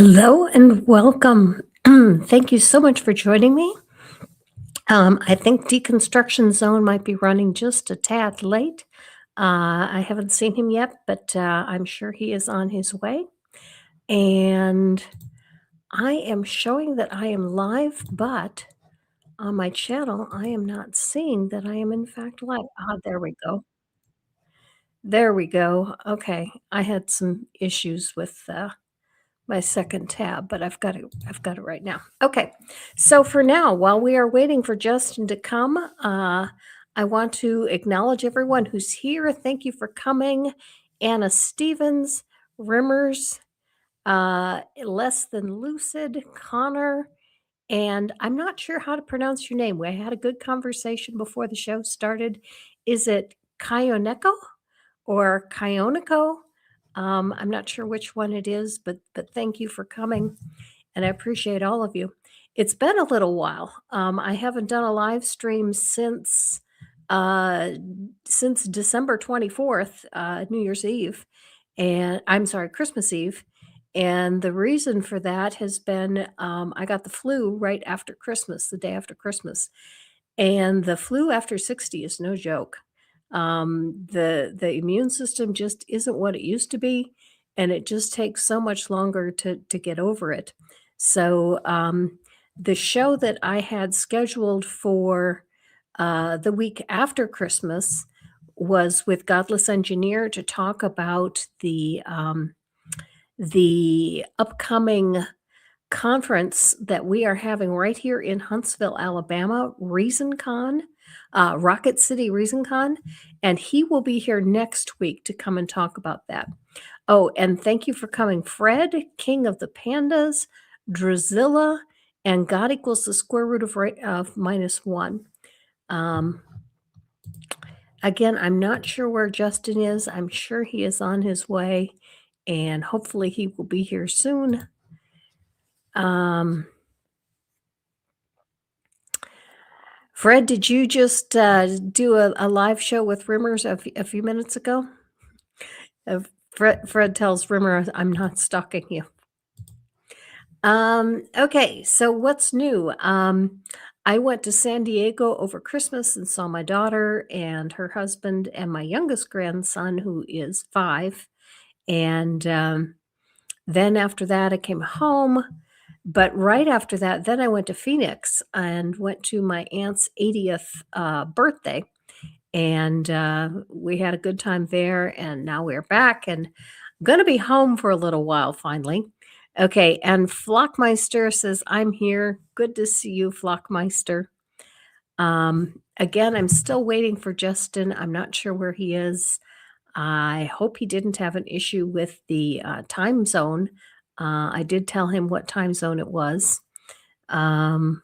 Hello and welcome. Thank you so much for joining me. I think Deconstruction Zone might be running just a tad late. I haven't seen him yet, but I'm sure he is on his way. And I am showing that I am live, but on my channel, I am not seeing that I am in fact live. There we go. There we go. Okay, I had some issues with my second tab, but I've got it right now. Okay. So for now, while we are waiting for Justin to come, I want to acknowledge everyone who's here. Thank you for coming. Anna Stevens, Rimmers, Less Than Lucid, Connor, and I'm not sure how to pronounce your name. We had a good conversation before the show started. Is it Kayoneko or Kayoniko? I'm not sure which one it is, but thank you for coming, and I appreciate all of you. It's been a little while. I haven't done a live stream uh, since December 24th, New Year's Eve, and I'm sorry, Christmas Eve. And the reason for that has been I got the flu right after Christmas, the day after Christmas, and the flu after 60 is no joke. The immune system just isn't what it used to be, and it just takes so much longer to get over it. So the show that I had scheduled for the week after Christmas was with Godless Engineer to talk about the upcoming conference that we are having right here in Huntsville, Alabama, ReasonCon, Rocket City ReasonCon, and he will be here next week to come and talk about that. Oh, and thank you for coming, Fred, King of the Pandas, Drazilla, and God equals the square root of -1. Um, again, I'm not sure where Justin is. I'm sure he is on his way, and hopefully he will be here soon. Fred, did you just do a live show with Rimmers a few minutes ago? Fred tells Rimmer, I'm not stalking you. Okay, so what's new? I went to San Diego over Christmas and saw my daughter and her husband and my youngest grandson, who is 5. And then after that, I came home. But right after that, then I went to Phoenix and went to my aunt's 80th birthday. And we had a good time there. And now we're back and I'm going to be home for a little while finally. Okay. And Flockmeister says, I'm here. Good to see you, Flockmeister. Again, I'm still waiting for Justin. I'm not sure where he is. I hope he didn't have an issue with the time zone. I did tell him what time zone it was. So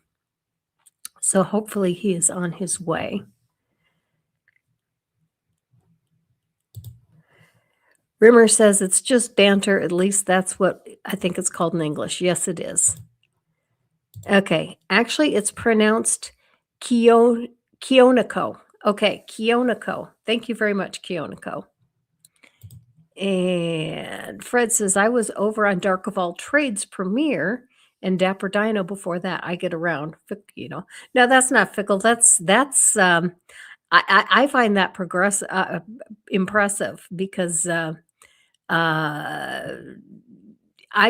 hopefully he is on his way. Rimmer says it's just banter. At least that's what I think it's called in English. Yes, it is. Okay. Actually, it's pronounced Kioniko. Okay, Kioniko. Thank you very much, Kioniko. And Fred says, I was over on Dark of All Trades premiere and Dapper Dino before that. I get around, No, that's not fickle. That's I find that impressive because I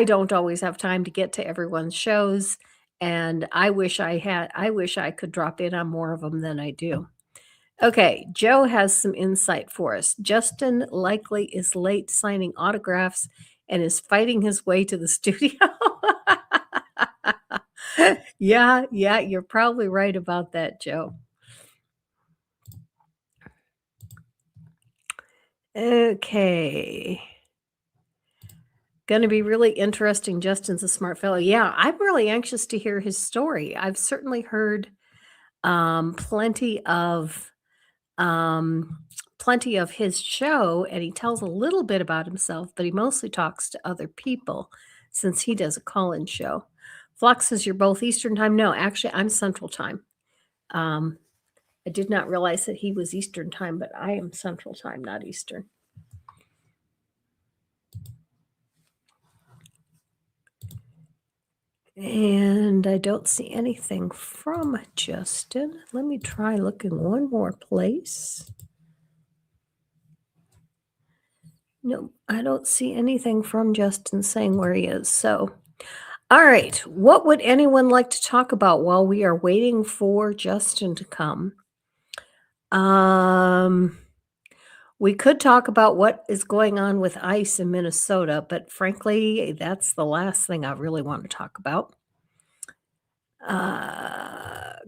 don't always have time to get to everyone's shows, and I wish I could drop in on more of them than I do. Okay, Joe has some insight for us. Justin likely is late signing autographs and is fighting his way to the studio. Yeah, you're probably right about that, Joe. Okay. Going to be really interesting. Justin's a smart fellow. Yeah, I'm really anxious to hear his story. I've certainly heard plenty of his show, and he tells a little bit about himself, but he mostly talks to other people since he does a call-in show. Flock says you're both Eastern time. No, actually, I'm Central time. I did not realize that he was Eastern time, but I am Central time, not Eastern. And I don't see anything from Justin. Let me try looking one more place. No, I don't see anything from Justin saying where he is. So, all right. What would anyone like to talk about while we are waiting for Justin to come? We could talk about what is going on with ice in Minnesota, but frankly, that's the last thing I really want to talk about.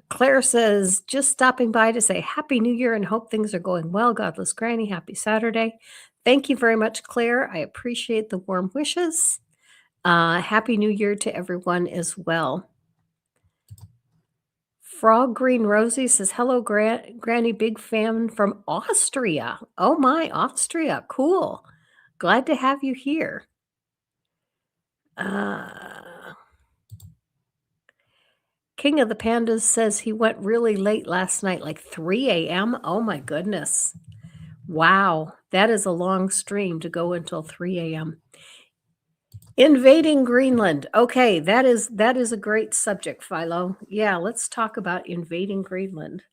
Claire says, just stopping by to say Happy New Year and hope things are going well. Godless Granny, happy Saturday. Thank you very much, Claire. I appreciate the warm wishes. Happy New Year to everyone as well. Frog Green Rosie says, hello, Granny, big fan from Austria. Oh my, Austria, cool. Glad to have you here. King of the Pandas says he went really late last night, like 3 a.m. Oh my goodness. Wow, that is a long stream to go until 3 a.m. Invading Greenland. Okay, that is a great subject, Philo. Yeah, let's talk about invading Greenland.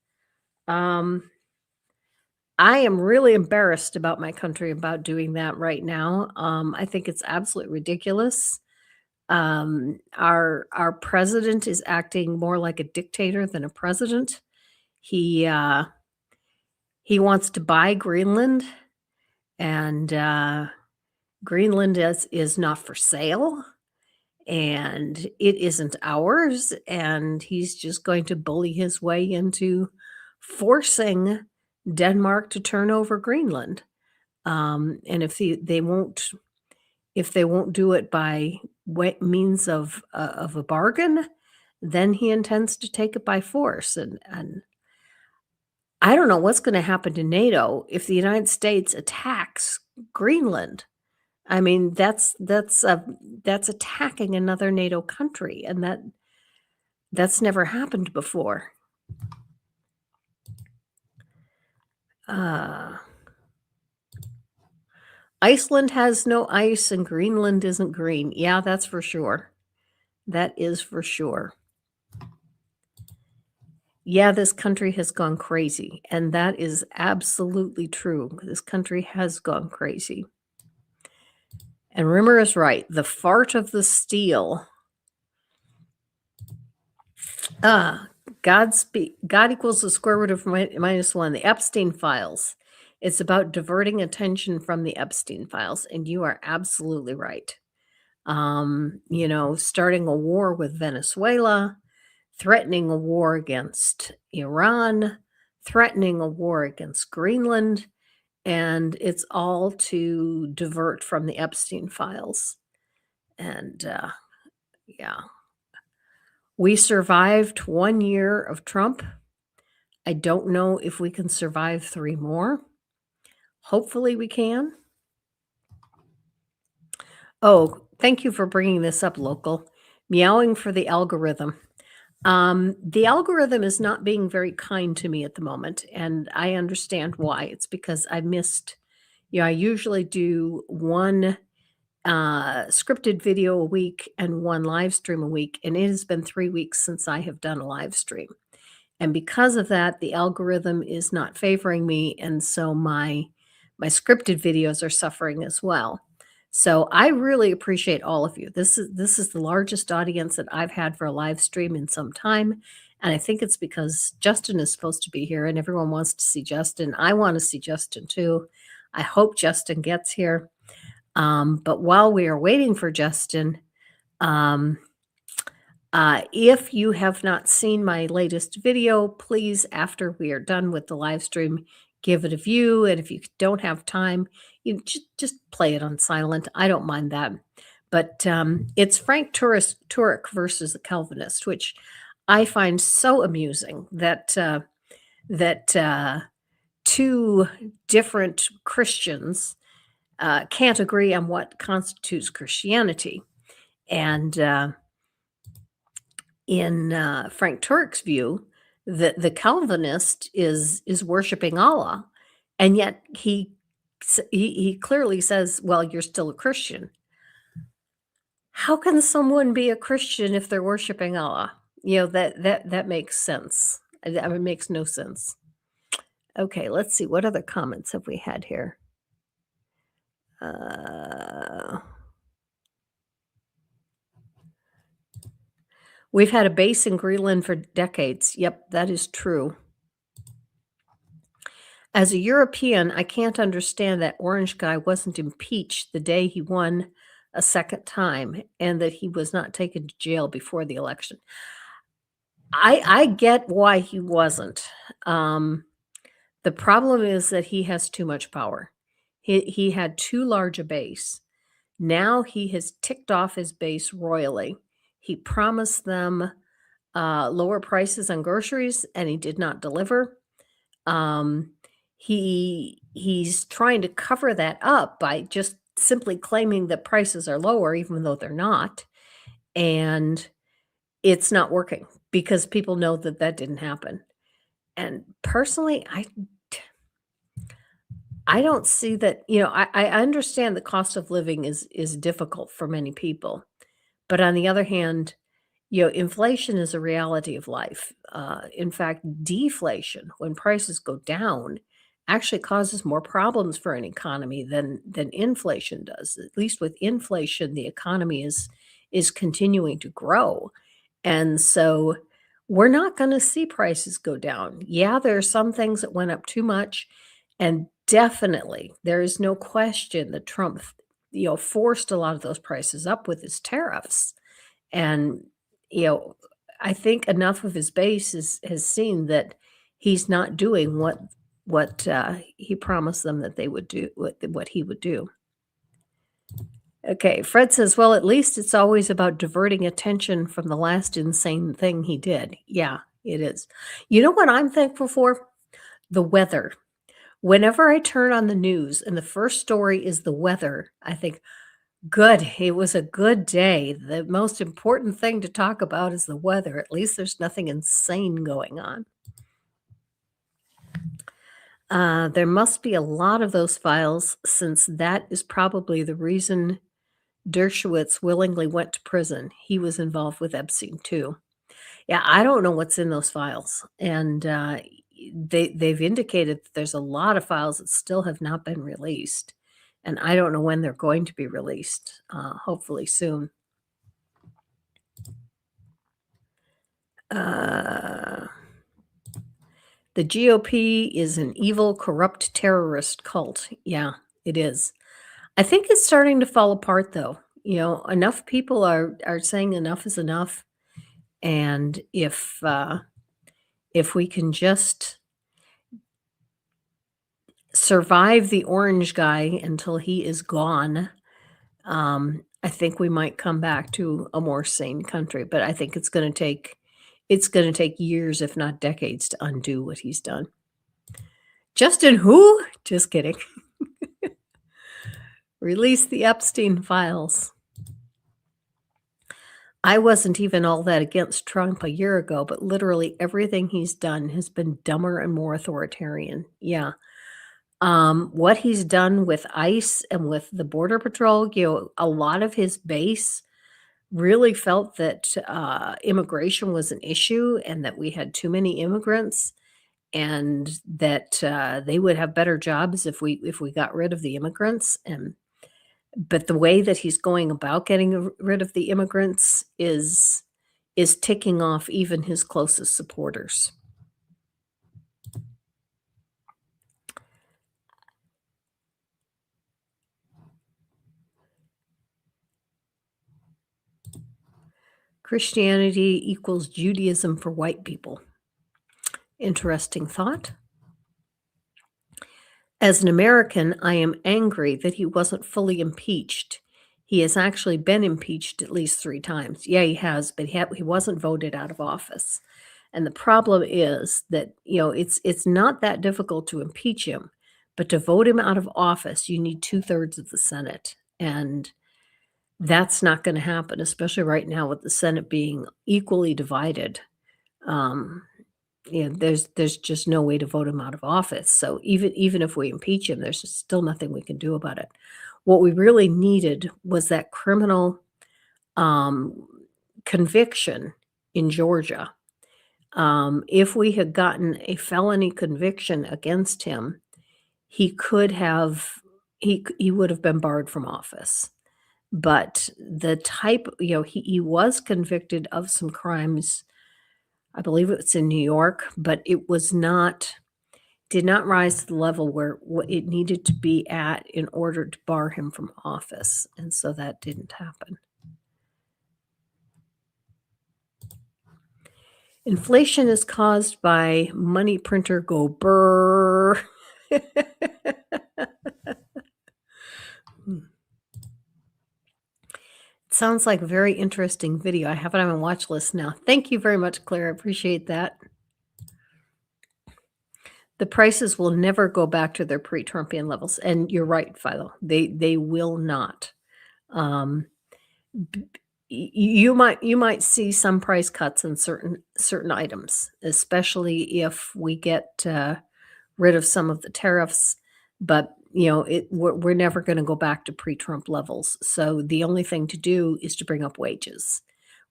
I am really embarrassed about my country about doing that right now. I think it's absolutely ridiculous. Our president is acting more like a dictator than a president. He wants to buy Greenland, and Greenland is not for sale, and it isn't ours, and he's just going to bully his way into forcing Denmark to turn over Greenland. And if they won't do it by means of a bargain, then he intends to take it by force. And I don't know what's going to happen to NATO if the United States attacks Greenland. I mean, that's attacking another NATO country, and that's never happened before. Iceland has no ice and Greenland isn't green. Yeah, that's for sure. That is for sure. Yeah, this country has gone crazy, and that is absolutely true. This country has gone crazy. And Rimmer is right. The fart of the steel. God equals the square root of minus one. The Epstein files. It's about diverting attention from the Epstein files, and you are absolutely right. Starting a war with Venezuela, threatening a war against Iran, threatening a war against Greenland, and it's all to divert from the Epstein files. And yeah. We survived 1 year of Trump. I don't know if we can survive 3 more. Hopefully we can. Oh, thank you for bringing this up, local. Meowing for the algorithm. The algorithm is not being very kind to me at the moment, and I understand why. It's because I missed, I usually do 1 scripted video a week and 1 live stream a week, and it has been 3 weeks since I have done a live stream. And because of that, the algorithm is not favoring me, and so my scripted videos are suffering as well. So I really appreciate all of you. This is the largest audience that I've had for a live stream in some time, and I think it's because Justin is supposed to be here and everyone wants to see Justin. I want to see Justin too. I hope Justin gets here. But while we are waiting for Justin, if you have not seen my latest video, please, after we are done with the live stream, give it a view. And if you don't have time, you just play it on silent. I don't mind that. But it's Frank Turek versus the Calvinist, which I find so amusing that two different Christians can't agree on what constitutes Christianity. And in Frank Turek's view, the Calvinist is worshiping Allah, and yet he clearly says, "Well, you're still a Christian." How can someone be a Christian if they're worshiping Allah? That makes sense. I mean, it makes no sense. Okay, let's see, what other comments have we had here? Uh, we've had a base in Greenland for decades. Yep, that is true. As a European, I can't understand that orange guy wasn't impeached the day he won a second time and that he was not taken to jail before the election. I get why he wasn't. Um, the problem is that he has too much power. He had too large a base. Now he has ticked off his base royally. He promised them lower prices on groceries, and he did not deliver. Um, he's trying to cover that up by just simply claiming that prices are lower, even though they're not, and it's not working because people know that that didn't happen. And personally, I don't see that. I understand the cost of living is difficult for many people, but on the other hand, inflation is a reality of life. In fact, deflation, when prices go down, actually causes more problems for an economy than inflation does. At least with inflation, the economy is continuing to grow. And so we're not going to see prices go down. Yeah, there are some things that went up too much. And definitely, there is no question that Trump, forced a lot of those prices up with his tariffs. And, you know, I think enough of his base has seen that he's not doing what he promised them that they would do, what he would do. Okay, Fred says, well, at least it's always about diverting attention from the last insane thing he did. Yeah, it is. You know what I'm thankful for? The weather. Whenever I turn on the news and the first story is the weather, I think, good, it was a good day. The most important thing to talk about is the weather. At least there's nothing insane going on. There must be a lot of those files, since that is probably the reason Dershowitz willingly went to prison. He was involved with Epstein too. Yeah, I don't know what's in those files, and they've indicated that there's a lot of files that still have not been released, and I don't know when they're going to be released. Hopefully soon. The GOP is an evil, corrupt terrorist cult. Yeah, it is. I think it's starting to fall apart, though. Enough people are saying enough is enough, and if we can just survive the orange guy until he is gone, I think we might come back to a more sane country. But I think it's going to take years, if not decades, to undo what he's done. Justin, who? Just kidding. Release the Epstein files. I wasn't even all that against Trump a year ago, but literally everything he's done has been dumber and more authoritarian. Yeah. What he's done with ICE and with the Border Patrol, a lot of his base really felt that immigration was an issue and that we had too many immigrants, and that they would have better jobs if we got rid of the immigrants. But the way that he's going about getting rid of the immigrants is ticking off even his closest supporters. Christianity equals Judaism for white people. Interesting thought. As an American, I am angry that he wasn't fully impeached. He has actually been impeached at least 3 times. Yeah, he has, but he wasn't voted out of office. And the problem is that, it's not that difficult to impeach him, but to vote him out of office, you need 2/3 of the Senate. And that's not going to happen, especially right now with the Senate being equally divided. There's just no way to vote him out of office. So even if we impeach him, there's still nothing we can do about it. What we really needed was that criminal um, conviction in Georgia. If we had gotten a felony conviction against him, he could have he would have been barred from office. But the type, he was convicted of some crimes. I believe it's in New York, but it was not did not rise to the level where what it needed to be at in order to bar him from office, and so that didn't happen. Inflation is caused by money printer go brrr. Hmm. Sounds like a very interesting video. I have it on my watch list now. Thank you very much, Claire. I appreciate that. The prices will never go back to their pre-Trumpian levels, and you're right, Philo. They will not. Um, you might see some price cuts in certain items, especially if we get rid of some of the tariffs. But we're never going to go back to pre-Trump levels. So the only thing to do is to bring up wages.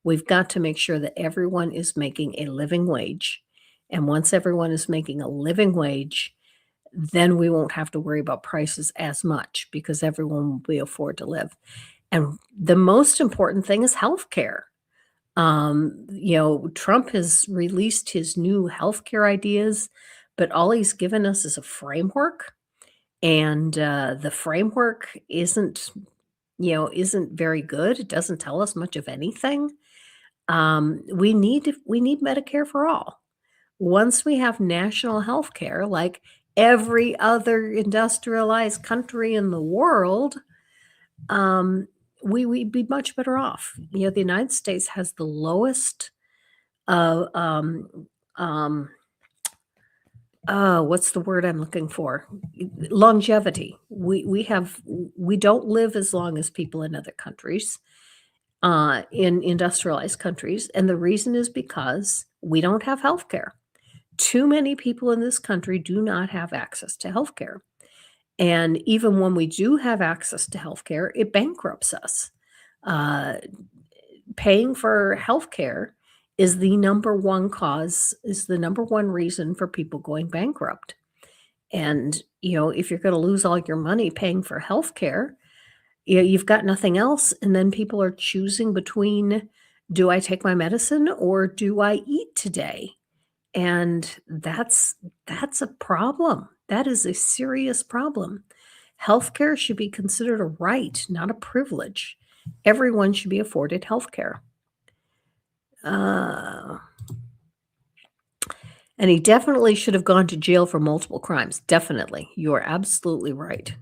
We've got to make sure that everyone is making a living wage. And once everyone is making a living wage, then we won't have to worry about prices as much because everyone will be able to afford to live. And the most important thing is healthcare. Trump has released his new healthcare ideas, but all he's given us is a framework. And the framework isn't very good. It doesn't tell us much of anything. We need Medicare for all. Once we have national health care, like every other industrialized country in the world, we'd be much better off. The United States has the lowest what's the word I'm looking for? Longevity. We don't live as long as people in other countries, in industrialized countries, and the reason is because we don't have health care. Too many people in this country do not have access to health care. And even when we do have access to health care, it bankrupts us. Paying for health care is the number one reason for people going bankrupt. And, if you're going to lose all your money paying for health care, you've got nothing else. And then people are choosing between, do I take my medicine or do I eat today? And that's a problem. That is a serious problem. Healthcare should be considered a right, not a privilege. Everyone should be afforded healthcare. And he definitely should have gone to jail for multiple crimes. Definitely. You are absolutely right.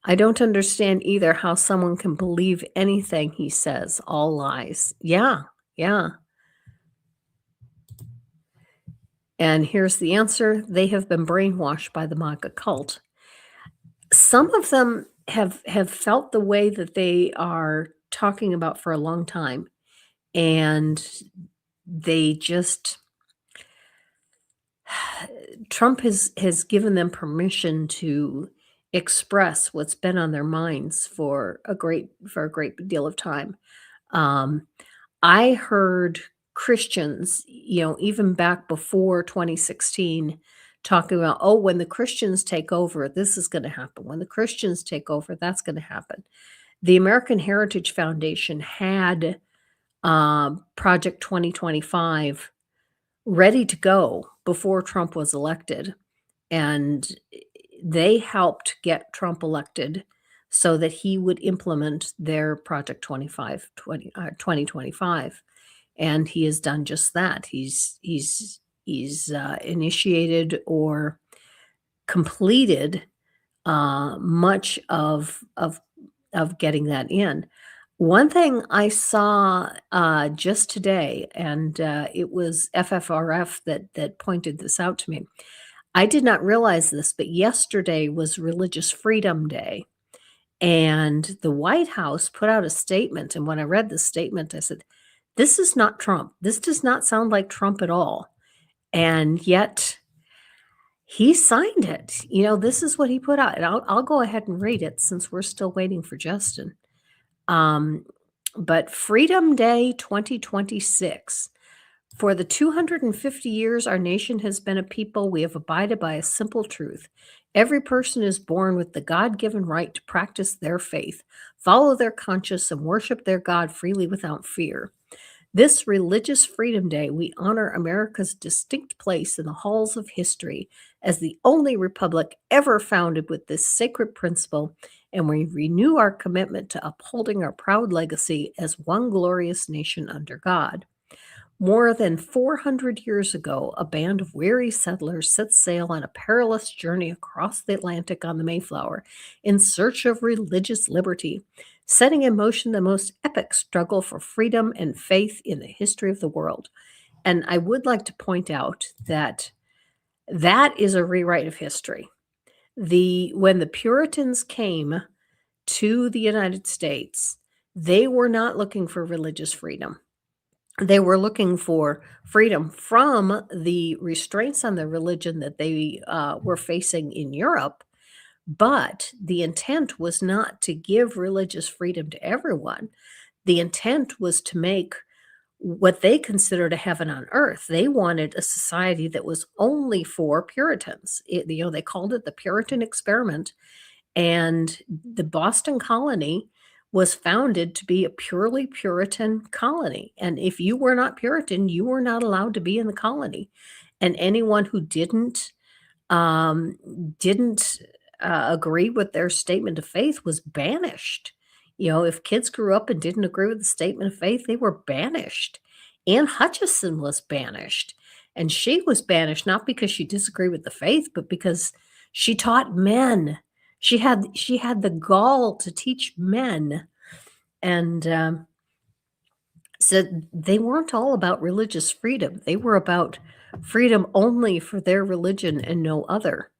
I don't understand either how someone can believe anything he says. All lies. Yeah. And here's the answer. They have been brainwashed by the MAGA cult. Some of them have felt the way that they are talking about for a long time. And they just Trump has given them permission to express what's been on their minds for a great deal of time. I heard Christians, even back before 2016, talking about, oh, when the Christians take over, this is going to happen. When the Christians take over, that's going to happen. The American Heritage Foundation had Project 2025 ready to go before Trump was elected. And they helped get Trump elected so that he would implement their Project 2025. And he has done just that. He's initiated or completed much of getting that in. One thing I saw just today, and it was FFRF that pointed this out to me. I did not realize this, but yesterday was Religious Freedom Day. And the White House put out a statement. And when I read the statement, I said, this is not Trump. This does not sound like Trump at all. And yet he signed it. This is what he put out. And I'll go ahead and read it since we're still waiting for Justin. But Freedom Day 2026. For the 250 years our nation has been a people, we have abided by a simple truth. Every person is born with the God given right to practice their faith, follow their conscience, and worship their God freely without fear. This Religious Freedom Day, we honor America's distinct place in the halls of history as the only republic ever founded with this sacred principle, and we renew our commitment to upholding our proud legacy as one glorious nation under God. More than 400 years ago, a band of weary settlers set sail on a perilous journey across the Atlantic on the Mayflower in search of religious liberty, setting in motion the most epic struggle for freedom and faith in the history of the world. And I would like to point out that that is a rewrite of history. When the Puritans came to the United States, they were not looking for religious freedom. They were looking for freedom from the restraints on their religion that they were facing in Europe, but the intent was not to give religious freedom to everyone. The intent was to make what they considered a heaven on earth. They wanted a society that was only for Puritans. They called it the Puritan experiment, and the Boston colony was founded to be a purely Puritan colony. And if you were not Puritan, you were not allowed to be in the colony. And anyone who didn't agree with their statement of faith was banished. If kids grew up and didn't agree with the statement of faith, they were banished. Anne Hutchison was banished. And she was banished not because she disagreed with the faith, but because she taught men. She had the gall to teach men. And so they weren't all about religious freedom. They were about freedom only for their religion and no other.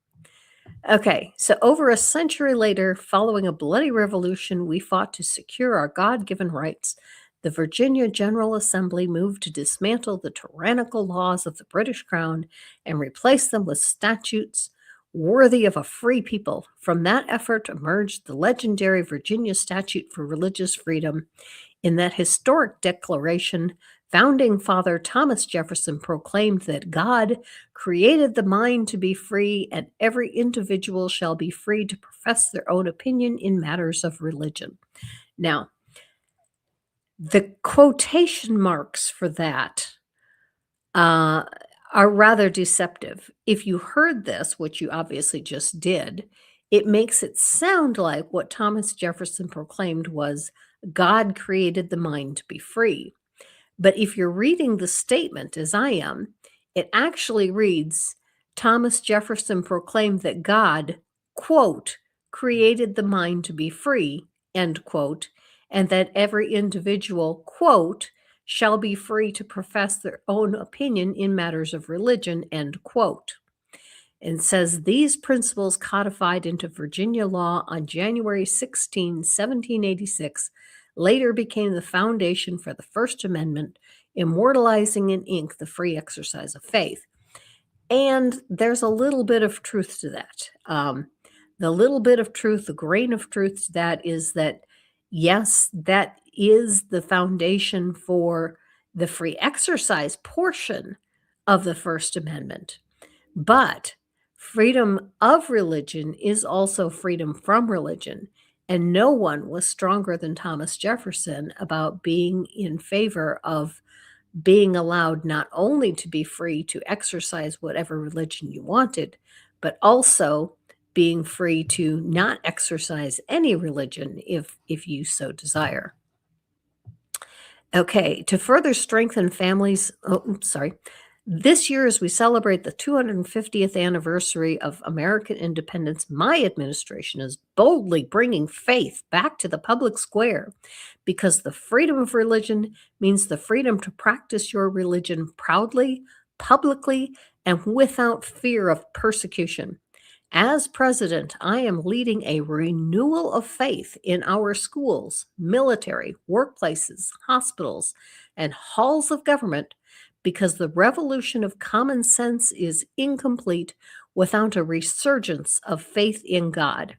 Okay, so over a century later, following a bloody revolution, we fought to secure our God-given rights. The Virginia General Assembly moved to dismantle the tyrannical laws of the British Crown and replace them with statutes worthy of a free people. From that effort emerged the legendary Virginia Statute for Religious Freedom. In that historic declaration, Founding Father Thomas Jefferson proclaimed that God created the mind to be free, and every individual shall be free to profess their own opinion in matters of religion. Now, the quotation marks for that are rather deceptive. If you heard this, which you obviously just did, it makes it sound like what Thomas Jefferson proclaimed was God created the mind to be free. But if you're reading the statement, as I am, it actually reads, Thomas Jefferson proclaimed that God, quote, created the mind to be free, end quote, and that every individual, quote, shall be free to profess their own opinion in matters of religion, end quote. And says these principles codified into Virginia law on January 16, 1786, later became the foundation for the First Amendment, immortalizing in ink the free exercise of faith. And there's a little bit of truth to that. The little bit of truth, the grain of truth to that is that, yes, that is the foundation for the free exercise portion of the First Amendment. But freedom of religion is also freedom from religion. And no one was stronger than Thomas Jefferson about being in favor of being allowed not only to be free to exercise whatever religion you wanted, but also being free to not exercise any religion if you so desire. Okay, to further strengthen families, this year, as we celebrate the 250th anniversary of American independence, my administration is boldly bringing faith back to the public square because the freedom of religion means the freedom to practice your religion proudly, publicly, and without fear of persecution. As president, I am leading a renewal of faith in our schools, military, workplaces, hospitals, and halls of government because the revolution of common sense is incomplete without a resurgence of faith in God.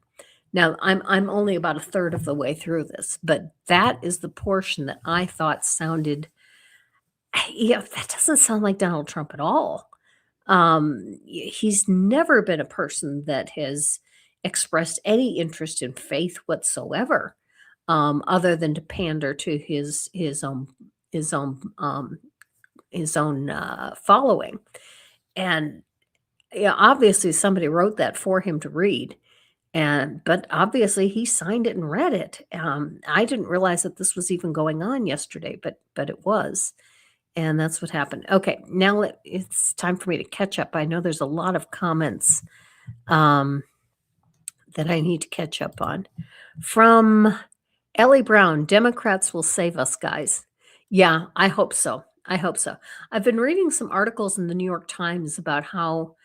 Now, I'm only about a third of the way through this, but that is the portion that I thought sounded, yeah, that doesn't sound like Donald Trump at all. He's never been a person that has expressed any interest in faith whatsoever, other than to pander to his own following. And yeah, obviously somebody wrote that for him to read. But obviously he signed it and read it. I didn't realize that this was even going on yesterday, but it was, and that's what happened. Okay, now it's time for me to catch up. I know there's a lot of comments um, that I need to catch up on. From Ellie Brown, Democrats will save us, guys. Yeah, I hope so. I hope so. I've been reading some articles in the New York Times about how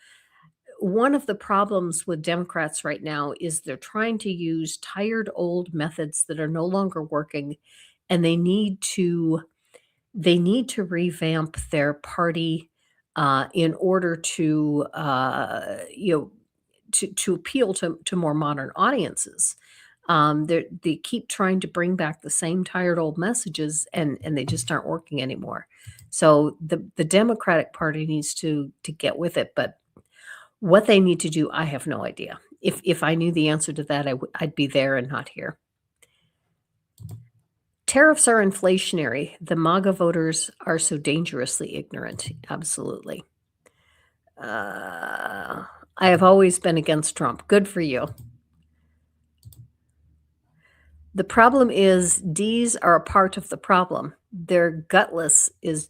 one of the problems with Democrats right now is they're trying to use tired old methods that are no longer working, and they need to revamp their party in order to to appeal to more modern audiences. They keep trying to bring back the same tired old messages, and they just aren't working anymore. So the Democratic Party needs to get with it, but what they need to do, I have no idea. If I knew the answer to that, I'd be there and not here. Tariffs are inflationary. The MAGA voters are so dangerously ignorant. Absolutely. I have always been against Trump. Good for you. The problem is D's are a part of the problem. Their gutless is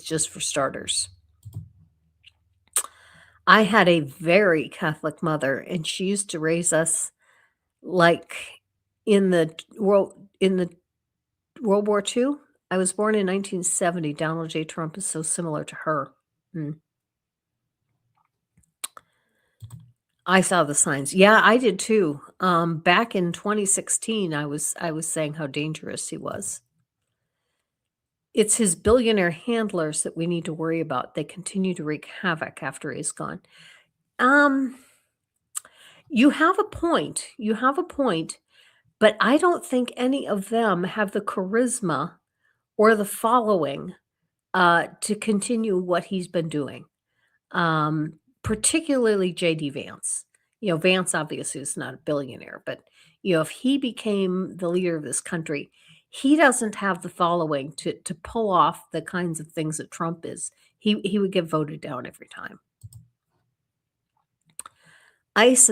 just for starters. I had a very Catholic mother, and she used to raise us like in the World War II. I was born in 1970. Donald J. Trump is so similar to her. I saw the signs. Yeah, I did too. Back in 2016, I was saying how dangerous he was. It's his billionaire handlers that we need to worry about. They continue to wreak havoc after he's gone. You have a point. You have a point, but I don't think any of them have the charisma or the following to continue what he's been doing. Particularly J.D. Vance. Vance obviously is not a billionaire, but if he became the leader of this country, he doesn't have the following to pull off the kinds of things that Trump is. He would get voted down every time. ICE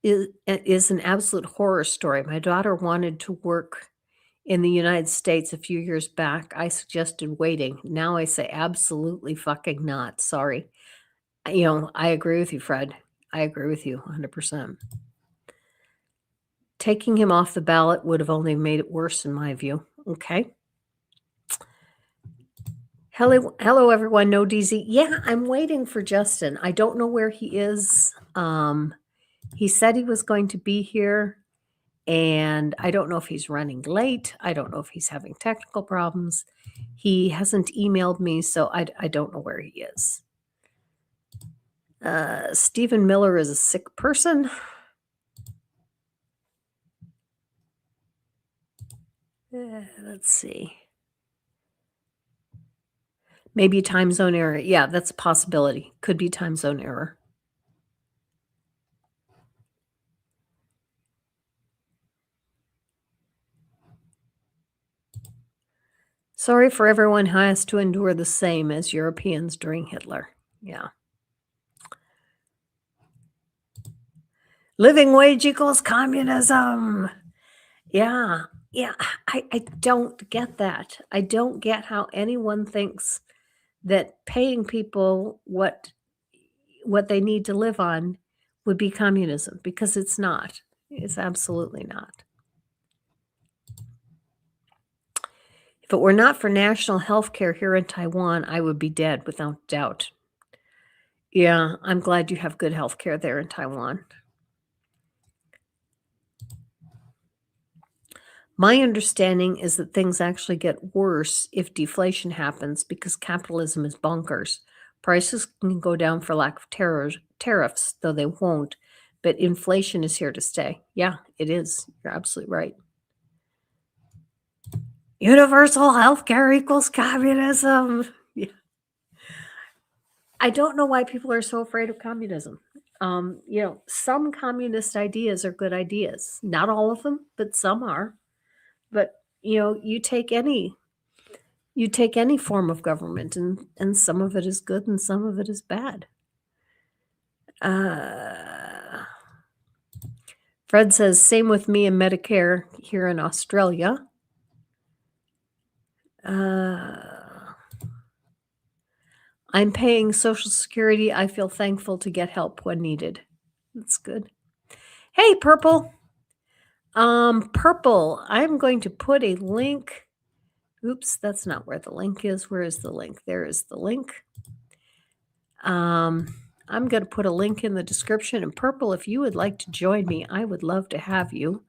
is an absolute horror story. My daughter wanted to work in the United States a few years back. I suggested waiting. Now I say absolutely fucking not. Sorry. I agree with you, Fred. I agree with you 100%. Taking him off the ballot would have only made it worse, in my view. Okay. Hello, everyone. No DZ. Yeah, I'm waiting for Justin. I don't know where he is. He said he was going to be here, and I don't know if he's running late. I don't know if he's having technical problems. He hasn't emailed me, so I don't know where he is. Stephen Miller is a sick person. Let's see. Maybe time zone error. Yeah, that's a possibility. Could be time zone error. Sorry for everyone who has to endure the same as Europeans during Hitler. Yeah. Living wage equals communism. Yeah. Yeah. I don't get that. I don't get how anyone thinks that paying people what they need to live on would be communism, because it's not. It's absolutely not. If it were not for national health care here in Taiwan, I would be dead without doubt. Yeah, I'm glad you have good health care there in Taiwan. My understanding is that things actually get worse if deflation happens because capitalism is bonkers. Prices can go down for lack of tariffs, though they won't. but inflation is here to stay. Yeah, it is. You're absolutely right. Universal healthcare equals communism. Yeah. I don't know why people are so afraid of communism. Some communist ideas are good ideas. Not all of them, but some are. But you take any form of government, and some of it is good and some of it is bad. Fred says, same with me and Medicare here in Australia. I'm paying Social Security. I feel thankful to get help when needed. That's good. Hey, Purple. Purple, I'm going to put a link. Oops, that's not where the link is. Where is the link? There is the link. I'm going to put a link in the description. And Purple, if you would like to join me, I would love to have you.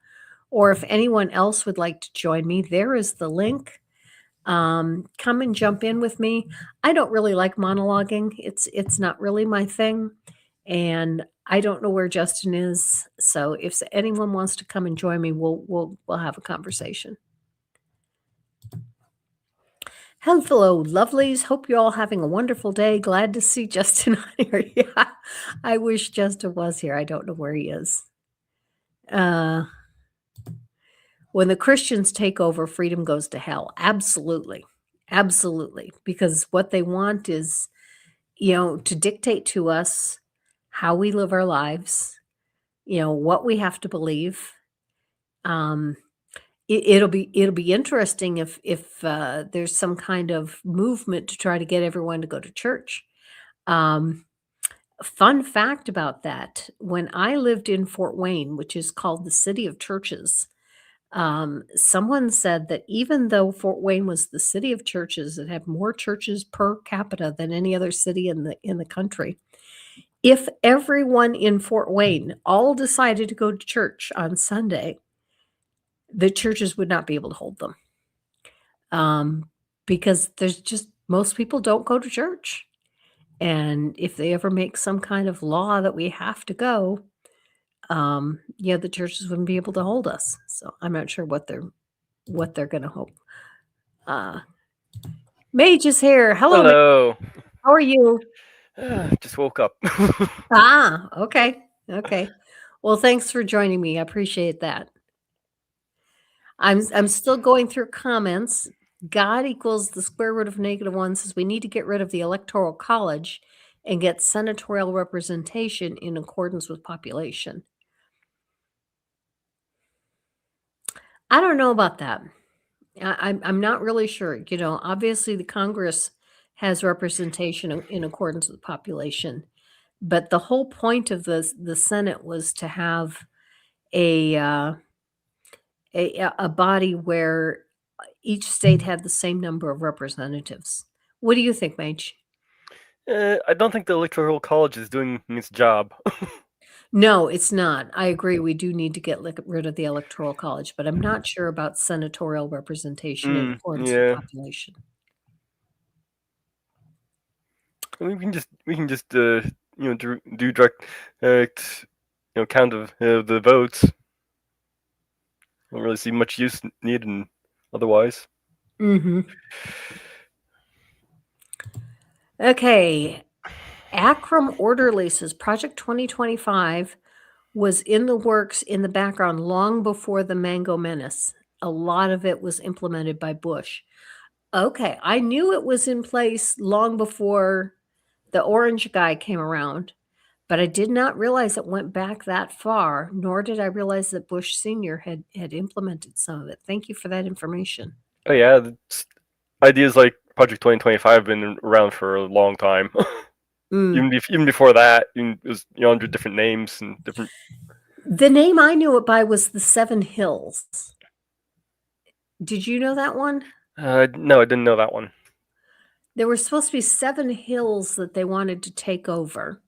Or if anyone else would like to join me, there is the link. Come and jump in with me. I don't really like monologuing. It's not really my thing. And I don't know where Justin is. So if anyone wants to come and join me, we'll have a conversation. Hello, lovelies. Hope you're all having a wonderful day. Glad to see Justin on here. Yeah, I wish Justin was here. I don't know where he is. When the Christians take over, freedom goes to hell. Absolutely. Absolutely. Because what they want is, to dictate to us how we live our lives, what we have to believe. It'll be interesting if there's some kind of movement to try to get everyone to go to church. Fun fact about that: when I lived in Fort Wayne, which is called the City of Churches, someone said that even though Fort Wayne was the city of churches, it had more churches per capita than any other city in the country. If everyone in Fort Wayne all decided to go to church on Sunday, the churches would not be able to hold them, because there's just most people don't go to church. And if they ever make some kind of law that we have to go, the churches wouldn't be able to hold us. So I'm not sure what they're going to hope. Mage is here. Hello. Hello. How are you? Just woke up. Okay. Okay. Well, thanks for joining me. I appreciate that. I'm still going through comments. God equals the square root of -1 says we need to get rid of the Electoral College and get senatorial representation in accordance with population. I don't know about that. I'm not really sure. Obviously the Congress has representation in accordance with population, but the whole point of the Senate was to have a body where each state had the same number of representatives. What do you think, Mage? I don't think the Electoral College is doing its job. No, it's not. I agree. We do need to get rid of the Electoral College, but I'm not sure about senatorial representation in accordance with Yeah. population. We can just do direct count of the votes. Don't really see much use needed otherwise. Mm-hmm. Okay. Akram Orderly says Project 2025 was in the works in the background long before the Mango Menace. A lot of it was implemented by Bush. Okay, I knew it was in place long before the orange guy came around, but I did not realize it went back that far, nor did I realize that Bush Sr. had implemented some of it. Thank you for that information. Oh yeah, ideas like Project 2025 have been around for a long time. Even before that, it was under different names and different. The name I knew it by was the Seven Hills. Did you know that one? No, I didn't know that one. There were supposed to be 7 hills that they wanted to take over,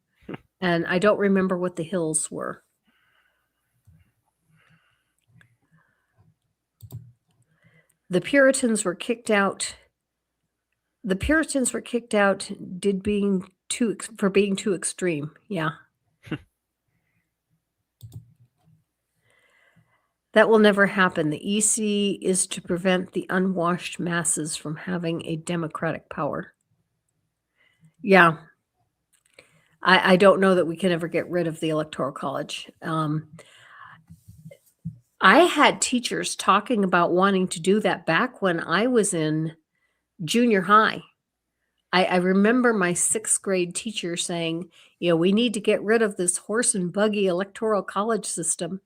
and I don't remember what the hills were. The Puritans were kicked out. The Puritans were kicked out for being too extreme. Yeah. That will never happen. The EC is to prevent the unwashed masses from having a democratic power. Yeah. I don't know that we can ever get rid of the Electoral College. I had teachers talking about wanting to do that back when I was in junior high. I remember my 6th grade teacher saying, we need to get rid of this horse and buggy Electoral College system.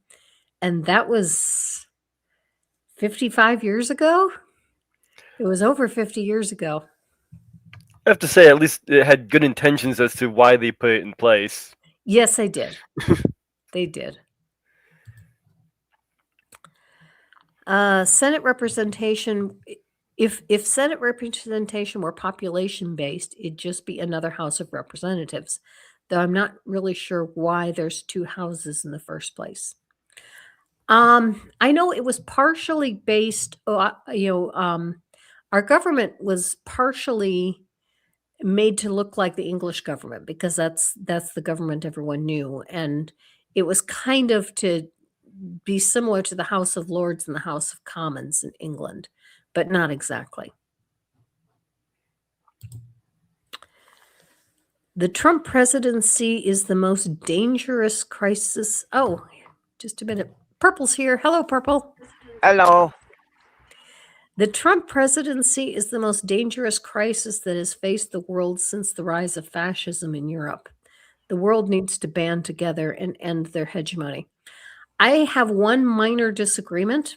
And that was 55 years ago. It was over 50 years ago. I have to say, at least it had good intentions as to why they put it in place. Yes, they did. They did. Senate representation. If Senate representation were population based, it'd just be another House of Representatives. Though I'm not really sure why there's 2 houses in the first place. I know it was partially based. Our government was partially made to look like the English government because that's the government everyone knew, and it was kind of to be similar to the House of Lords and the House of Commons in England, but not exactly. The Trump presidency is the most dangerous crisis. Oh, just a minute. Purple's here. Hello, Purple. Hello. The Trump presidency is the most dangerous crisis that has faced the world since the rise of fascism in Europe. The world needs to band together and end their hegemony. I have one minor disagreement,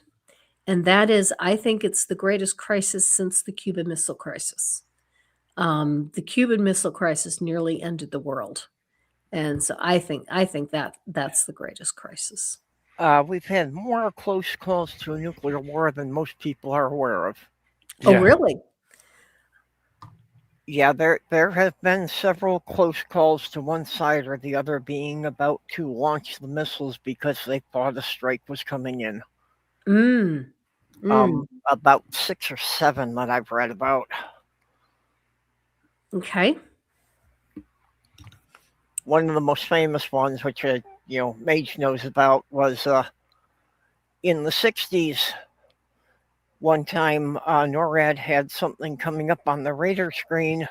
and that is I think it's the greatest crisis since the Cuban Missile Crisis. The Cuban Missile Crisis nearly ended the world. And so I think that's the greatest crisis. We've had more close calls to a nuclear war than most people are aware of. Oh, really? Yeah, there have been several close calls to one side or the other being about to launch the missiles because they thought a strike was coming in. About 6 or 7 that I've read about. Okay. One of the most famous ones, which Mage knows about, was in the 60s. One time, NORAD had something coming up on the radar screen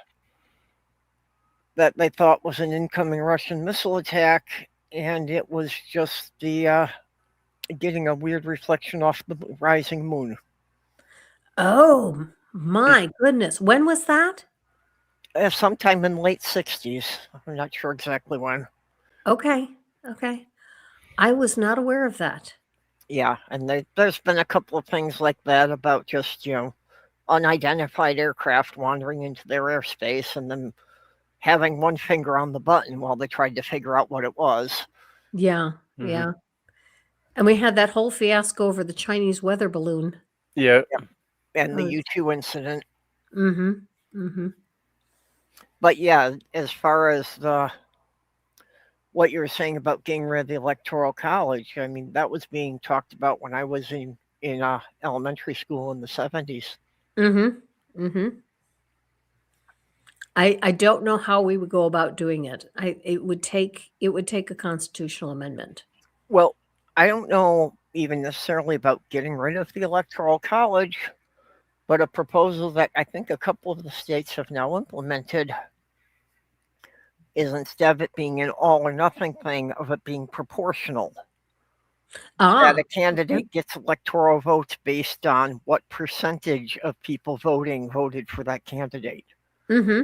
that they thought was an incoming Russian missile attack, and it was just the getting a weird reflection off the rising moon. Oh, my goodness. When was that? Sometime in the late 60s. I'm not sure exactly when. Okay. I was not aware of that. Yeah, and there's been a couple of things like that about just, unidentified aircraft wandering into their airspace and then having one finger on the button while they tried to figure out what it was. Yeah, yeah. And we had that whole fiasco over the Chinese weather balloon. Yeah. And the U-2 incident. Mm-hmm. But yeah, as far as what you were saying about getting rid of the Electoral College, I mean, that was being talked about when I was in elementary school in the 70s. Mm-hmm. I don't know how we would go about doing it. It would take a constitutional amendment. Well, I don't know even necessarily about getting rid of the Electoral College, but a proposal that I think a couple of the states have now implemented is instead of it being an all or nothing thing, of it being proportional. That a candidate gets electoral votes based on what percentage of people voted for that candidate. Yeah,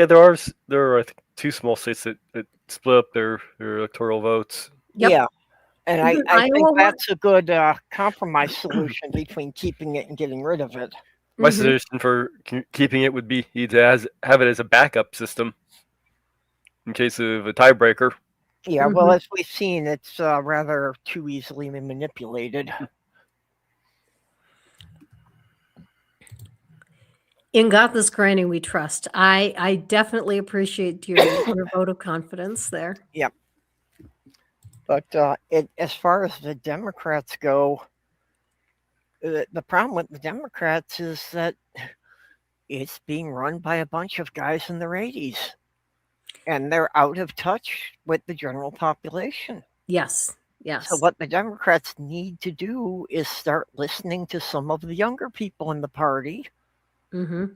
there are I think 2 small states that split up their electoral votes. Yep. Yeah, and I think that's a good compromise solution between keeping it and getting rid of it. My suggestion for keeping it would be to have it as a backup system in case of a tiebreaker. Yeah, well, as we've seen, it's rather too easily manipulated. In God this granting we trust. I definitely appreciate your vote of confidence there. Yep. But as far as the Democrats go, the problem with the Democrats is that it's being run by a bunch of guys in their 80s. And they're out of touch with the general population. Yes. Yes. So what the Democrats need to do is start listening to some of the younger people in the party. Mm-hmm.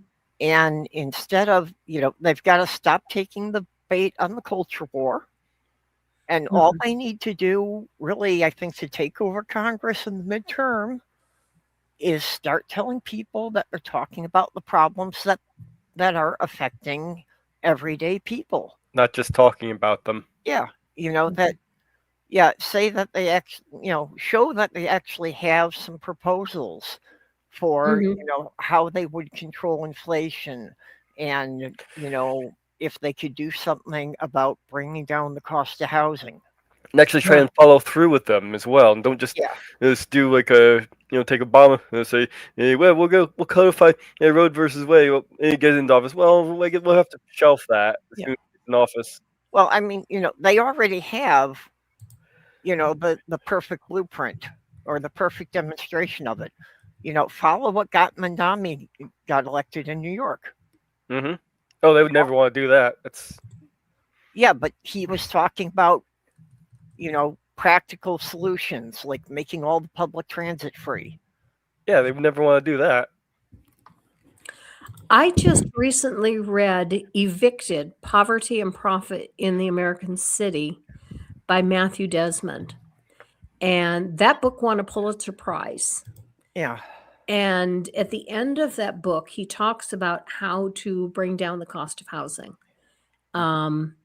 And instead of, they've got to stop taking the bait on the culture war. And all they need to do, really, I think, to take over Congress in the midterm is start telling people that they're talking about the problems that are affecting everyday people. Not just talking about them. Yeah, say that they actually, show that they actually have some proposals for, how they would control inflation and, if they could do something about bringing down the cost of housing. And actually try and follow through with them as well, and don't just do like take Obama and say, hey, well, we'll codify Roe versus Wade. Well, he gets into office. Well, we'll have to shelf that as soon as he's in office. Well, I mean, they already have, the perfect blueprint or the perfect demonstration of it. Follow what got Mandami got elected in New York. Mm-hmm. Oh, they would never want to do that. Yeah, but he was talking about, practical solutions like making all the public transit free. Yeah, they would never want to do that. I just recently read Evicted, Poverty and Profit in the American City by Matthew Desmond. And that book won a Pulitzer Prize. Yeah. And at the end of that book, he talks about how to bring down the cost of housing. And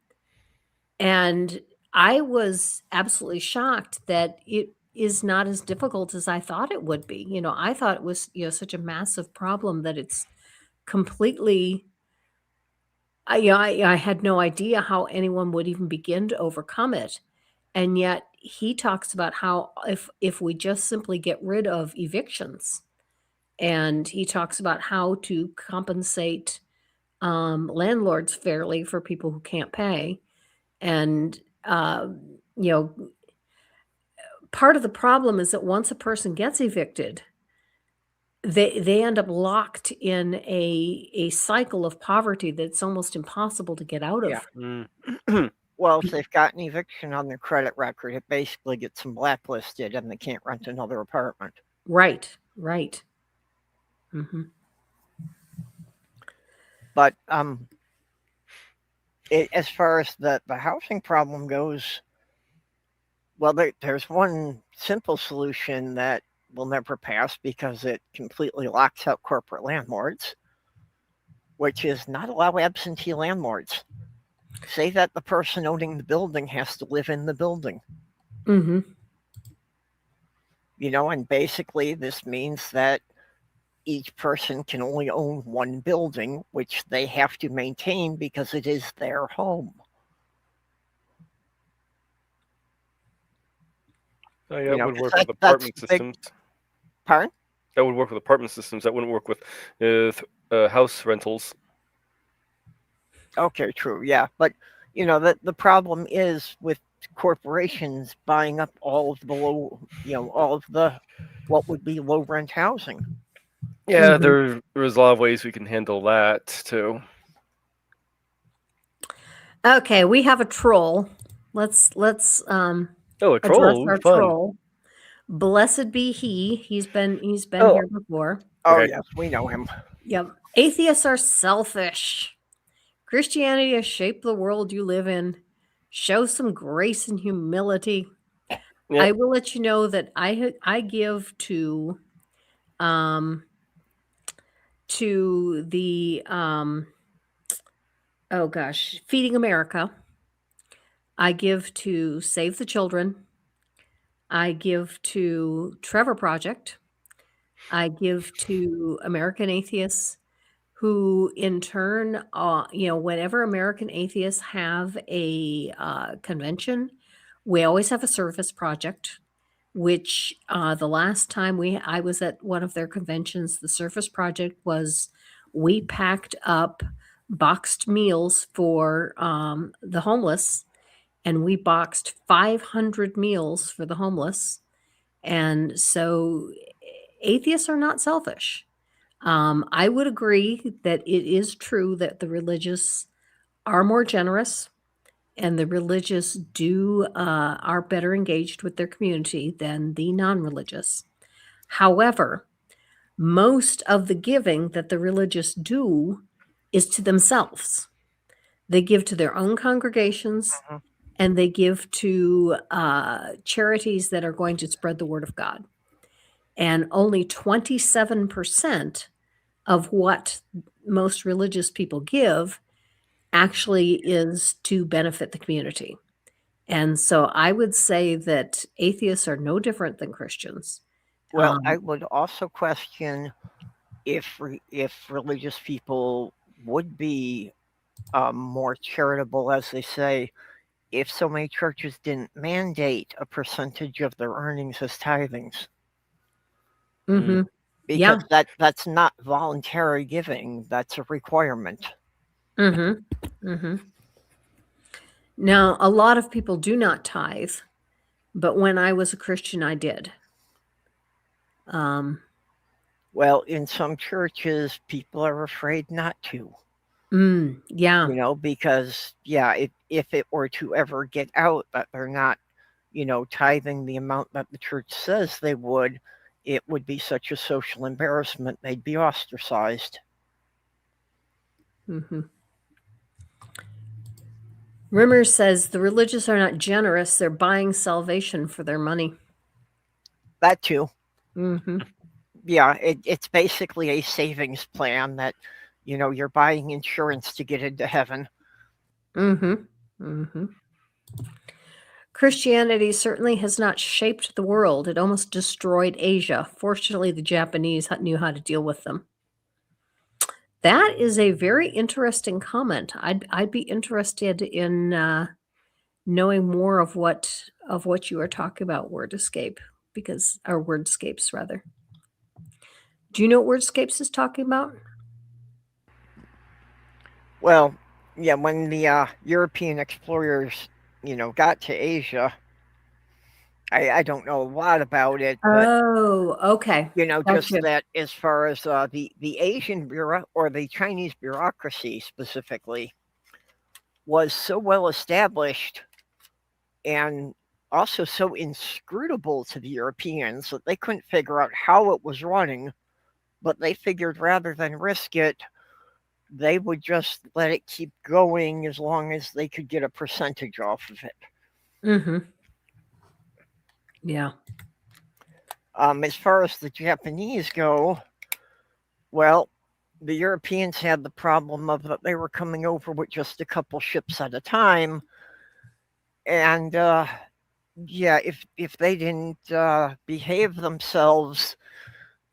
I was absolutely shocked that it is not as difficult as I thought it would be. I thought it was, such a massive problem that it's completely, I had no idea how anyone would even begin to overcome it. And yet he talks about how if we just simply get rid of evictions, and he talks about how to compensate landlords fairly for people who can't pay. And, part of the problem is that once a person gets evicted, they end up locked in a cycle of poverty that's almost impossible to get out of. Mm. Well, if they've got an eviction on their credit record, it basically gets them blacklisted and they can't rent another apartment. Right. Mm-hmm. But as far as the housing problem goes, well, there's one simple solution that will never pass because it completely locks out corporate landlords, which is not allow absentee landlords. Say that the person owning the building has to live in the building. Mm-hmm. And basically this means that each person can only own one building, which they have to maintain because it is their home. Oh, yeah, that would work with apartment systems. Pardon? That would work with apartment systems. That wouldn't work with house rentals. Okay, true. Yeah, but the problem is with corporations buying up all of the what would be low rent housing. Yeah, there's a lot of ways we can handle that too. Okay, we have a troll. Let's a troll. address our Fun. troll. Blessed be he. He's been here before. Oh, yes, we know him. Yep. Atheists are selfish. Christianity has shaped the world you live in. Show some grace and humility. Yep. I will let you know that I give to the Feeding America. I give to Save the Children. I give to Trevor Project. I give to American Atheists, who in turn, whenever American Atheists have a convention, we always have a service project, which the last time I was at one of their conventions, the service project was we packed up boxed meals for the homeless, and we boxed 500 meals for the homeless. And so atheists are not selfish. I would agree that it is true that the religious are more generous and the religious are better engaged with their community than the non-religious. However, most of the giving that the religious do is to themselves. They give to their own congregations, Mhm. and they give to charities that are going to spread the word of God. And only 27% of what most religious people give actually is to benefit the community. And so I would say that atheists are no different than Christians. Well, I would also question if religious people would be more charitable, as they say, if so many churches didn't mandate a percentage of their earnings as tithings. Mm-hmm. Because that's not voluntary giving, that's a requirement. Mm-hmm. Mm-hmm. Now, a lot of people do not tithe, but when I was a Christian, I did. Well, in some churches, people are afraid not to. Yeah. Because if it were to ever get out that they're not, tithing the amount that the church says they would, it would be such a social embarrassment, they'd be ostracized. Mm-hmm. Rimmer says the religious are not generous, they're buying salvation for their money. That too. Mm-hmm. Yeah, it's basically a savings plan that, you're buying insurance to get into heaven. Mm-hmm. Mm-hmm. Christianity certainly has not shaped the world. It almost destroyed Asia. Fortunately, the Japanese knew how to deal with them. That is a very interesting comment. I'd be interested in knowing more of what you are talking about, wordscapes rather. Do you know what wordscapes is talking about? Well, yeah, when the European explorers, got to Asia, I don't know a lot about it, but Oh, okay. just Gotcha. that as far as the Asian or the Chinese bureaucracy specifically was so well established and also so inscrutable to the Europeans that they couldn't figure out how it was running, but they figured rather than risk it, they would just let it keep going as long as they could get a percentage off of it. Mm-hmm. Yeah. As far as the Japanese go, well, the Europeans had the problem of that they were coming over with just a couple ships at a time, and if they didn't behave themselves,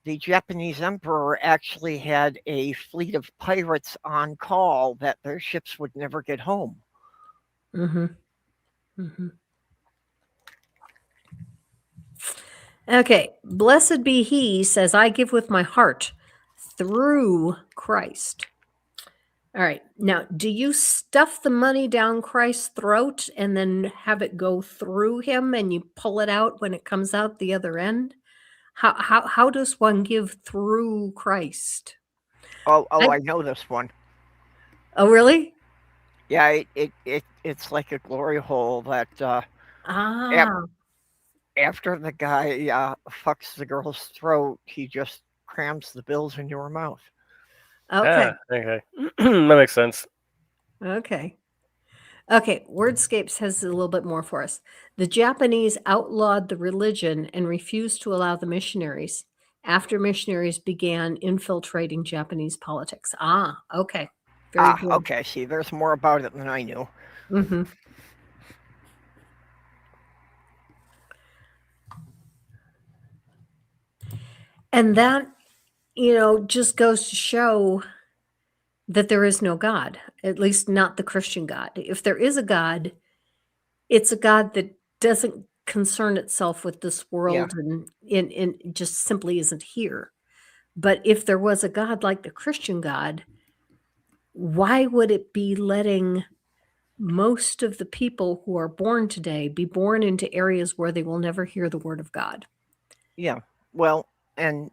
the Japanese emperor actually had a fleet of pirates on call that their ships would never get home. Mm-hmm. Mm-hmm. Okay. Blessed be he says, I give with my heart through Christ. All right. Now, do you stuff the money down Christ's throat and then have it go through him and you pull it out when it comes out the other end? How does one give through Christ? I know this one. Oh, really? Yeah, it's like a glory hole that after the guy fucks the girl's throat, he just crams the bills into her mouth. Okay. Okay. That makes sense. Okay. Wordscapes has a little bit more for us. The Japanese outlawed the religion and refused to allow the missionaries after missionaries began infiltrating Japanese politics. Okay. Very good. Okay. See, there's more about it than I knew. Mm-hmm. And that, just goes to show that there is no God, at least not the Christian God. If there is a God, it's a God that doesn't concern itself with this world and just simply isn't here. But if there was a God like the Christian God, why would it be letting most of the people who are born today be born into areas where they will never hear the word of God? Yeah. Well, and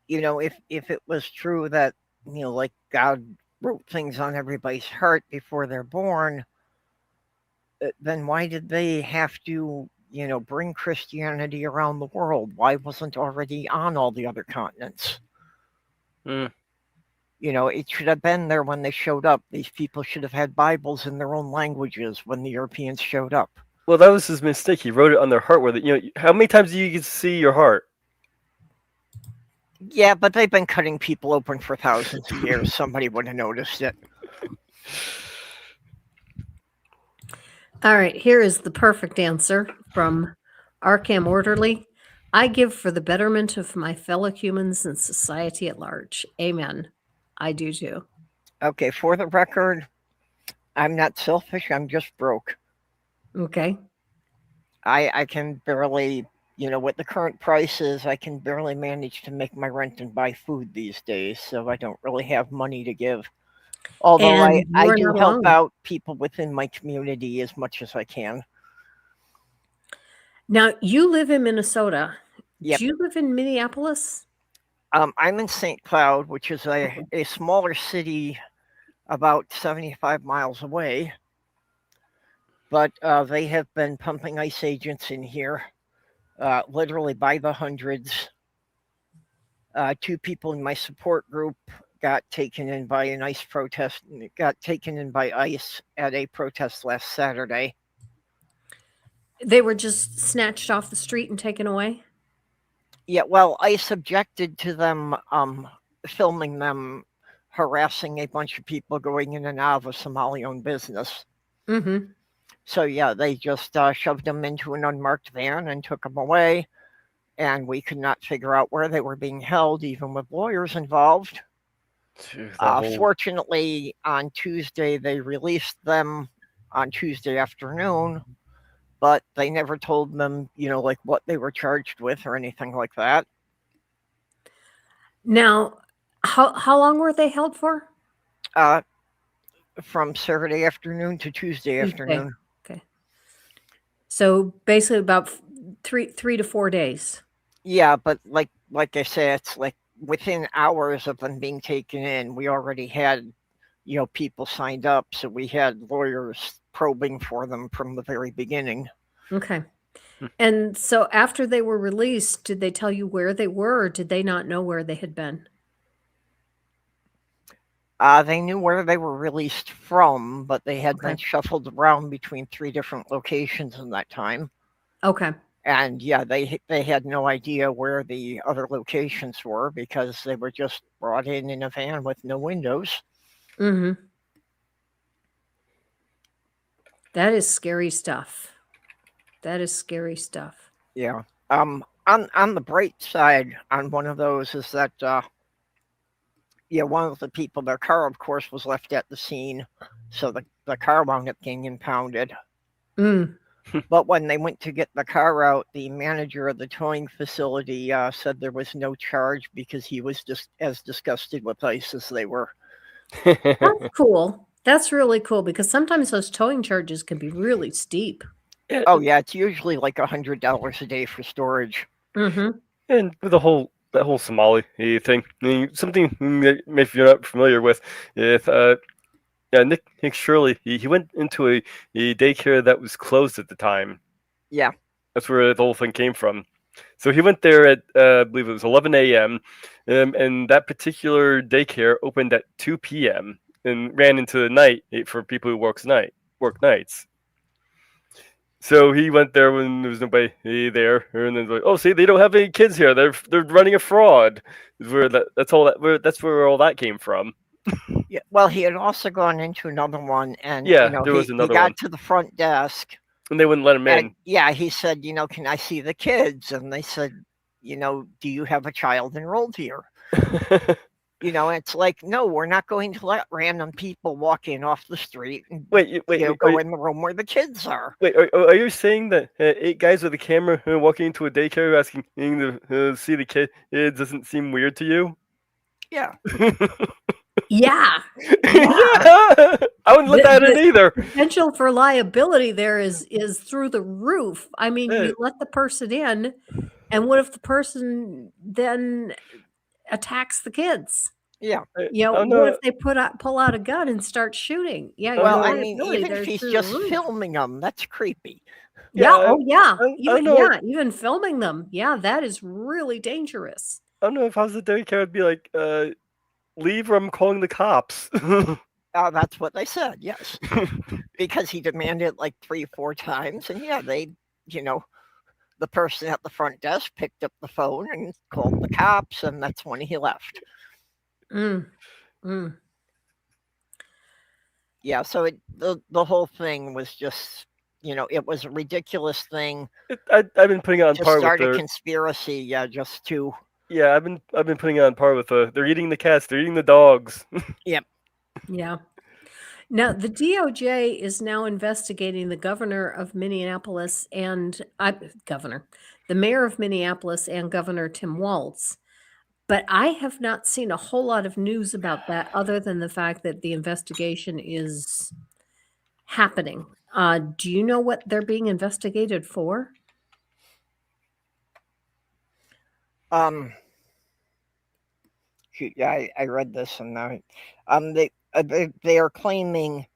if it was true that like God wrote things on everybody's heart before they're born, then why did they have to, bring Christianity around the world? Why wasn't it already on all the other continents? Mm. It should have been there when they showed up. These people should have had Bibles in their own languages when the Europeans showed up. Well, that was his mistake. He wrote it on their heart. How many times do you get to see your heart? Yeah, but they've been cutting people open for thousands of years. Somebody would have noticed it. All right, here is the perfect answer from Arkham Orderly. I give for the betterment of my fellow humans and society at large. Amen. I do too. Okay, for the record, I'm not selfish. I'm just broke. Okay. I can barely, with the current prices, I can barely manage to make my rent and buy food these days. So I don't really have money to give. Although And I you're do not help alone. out people within my community as much as I can. Now, you live in Minnesota. Yep. Do you live in Minneapolis? I'm in St. Cloud, which is a smaller city about 75 miles away. But they have been pumping ICE agents in here, literally by the hundreds. 2 people in my support group got taken in by an ICE protest, got taken in by ICE at a protest last Saturday. They were just snatched off the street and taken away? Yeah, well, ICE objected to them filming them harassing a bunch of people going in and out of a Somali-owned business. Mm-hmm. So, yeah, they just shoved them into an unmarked van and took them away. And we could not figure out where they were being held, even with lawyers involved. Fortunately, on Tuesday, they released them on Tuesday afternoon, but they never told them, like what they were charged with or anything like that. Now, how long were they held for? From Saturday afternoon to Tuesday afternoon. Okay. So basically about 3 to 4 days. Yeah, but like I say, it's like within hours of them being taken in, we already had, people signed up. So we had lawyers probing for them from the very beginning. Okay. And so after they were released, did they tell you where they were, or did they not know where they had been? They knew where they were released from, but they had been shuffled around between 3 different locations in that time. Okay. And yeah, they had no idea where the other locations were because they were just brought in a van with no windows. Mm-hmm. That is scary stuff. That is scary stuff. Yeah. On the bright side on one of those is that one of the people, their car, of course, was left at the scene. So the car wound up getting impounded. Mm. But when they went to get the car out, the manager of the towing facility said there was no charge because he was just as disgusted with ICE as they were. That's cool. That's really cool because sometimes those towing charges can be really steep. Oh, yeah. It's usually like $100 a day for storage. Mm-hmm. And with that whole Somali thing, something if you're not familiar with, Nick Shirley, he went into a daycare that was closed at the time. Yeah. That's where the whole thing came from. So he went there at, I believe it was 11 a.m., and that particular daycare opened at 2 p.m. and ran into the night for people who work nights. So he went there when there was nobody there, and then like, oh, see, they don't have any kids here. They're running a fraud. That's where all that came from. Yeah. Well, he had also gone into another one, and there was another he got one to the front desk, and they wouldn't let him in. Yeah, he said, can I see the kids? And they said, do you have a child enrolled here? It's like, no, we're not going to let random people walk in off the street and go in the room where the kids are. Wait, are you saying that 8 guys with a camera walking into a daycare asking to see the kid, it doesn't seem weird to you? Yeah. Yeah. I wouldn't let that in either. Potential for liability there is through the roof. I mean, you let the person in, and what if the person then attacks the kids? Yeah. What if they pull out a gun and start shooting? Yeah. Well, I mean, even if he's just filming them, that's creepy. Yeah. Oh, yeah. Even filming them. Yeah, that is really dangerous. I don't know if I was the Derek, I would be like, leave or I'm calling the cops. That's what they said, yes. Because he demanded like 3-4 times. And yeah, they, the person at the front desk picked up the phone and called the cops. And that's when he left. Yeah, so the whole thing was just, it was a ridiculous thing. I've been putting it on par with start a conspiracy, just to. Yeah, I've been putting it on par with they're eating the cats, they're eating the dogs. Yep. Yeah. Now the DOJ is now investigating the governor of Minneapolis and the mayor of Minneapolis and Governor Tim Walz. But I have not seen a whole lot of news about that other than the fact that the investigation is happening. Do you know what they're being investigated for? Yeah, I read this and they are claiming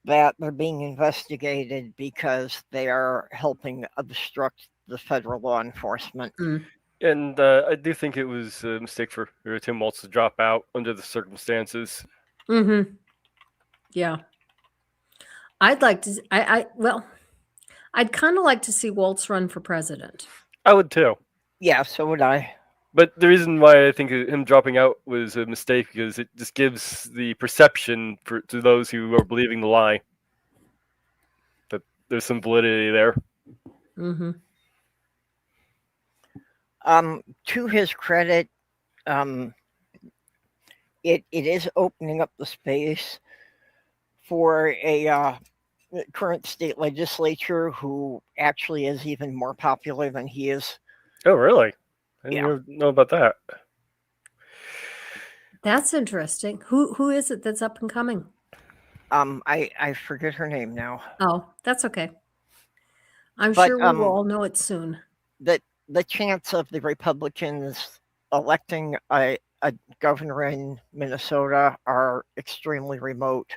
that they're being investigated because they are helping obstruct the federal law enforcement. And I do think it was a mistake for Tim Walz to drop out under the circumstances. Mm-hmm. Yeah. I'd like to. I'd kind of like to see Walz run for president. I would too. Yeah, so would I. But the reason why I think him dropping out was a mistake because it just gives the perception to those who are believing the lie that there's some validity there. Mm-hmm. To his credit, it is opening up the space for a current state legislature who actually is even more popular than he is. Oh, really? I didn't know about that. That's interesting. Who is it that's up and coming? I forget her name now. Oh, that's okay. I'm sure we will all know it soon. The chance of the Republicans electing a governor in Minnesota are extremely remote.